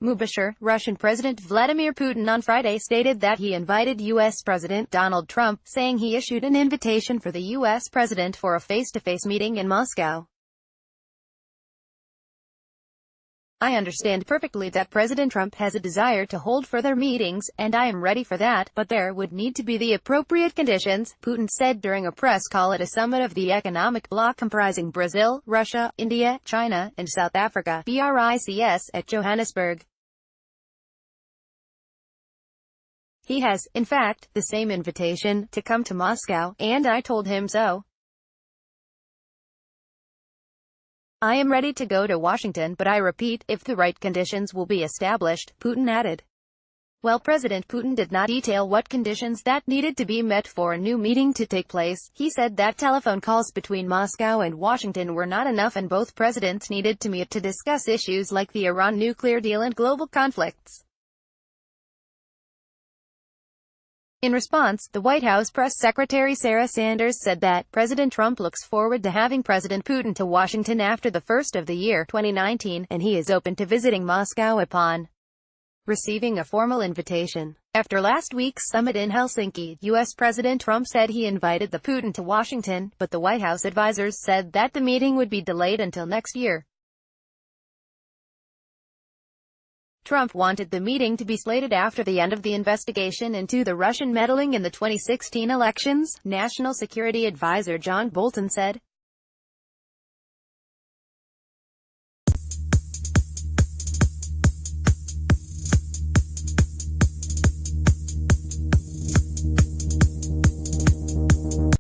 Mubashir. Russian President Vladimir Putin on Friday stated that he invited U.S. President Donald Trump, saying he issued an invitation for the U.S. President for a face-to-face meeting in Moscow. "I understand perfectly that President Trump has a desire to hold further meetings, and I am ready for that, but there would need to be the appropriate conditions," Putin said during a press call at a summit of the economic bloc comprising Brazil, Russia, India, China, and South Africa (BRICS) at Johannesburg. "He has, in fact, the same invitation to come to Moscow, and I told him so. I am ready to go to Washington, but I repeat, if the right conditions will be established," Putin added. While President Putin did not detail what conditions that needed to be met for a new meeting to take place, he said that telephone calls between Moscow and Washington were not enough and both presidents needed to meet to discuss issues like the Iran nuclear deal and global conflicts. In response, the White House press secretary Sarah Sanders said that President Trump looks forward to having President Putin to Washington after the first of the year 2019, and he is open to visiting Moscow upon receiving a formal invitation. After last week's summit in Helsinki, U.S. President Trump said he invited the Putin to Washington, but the White House advisors said that the meeting would be delayed until next year. Trump wanted the meeting to be slated after the end of the investigation into the Russian meddling in the 2016 elections, National Security Advisor John Bolton said.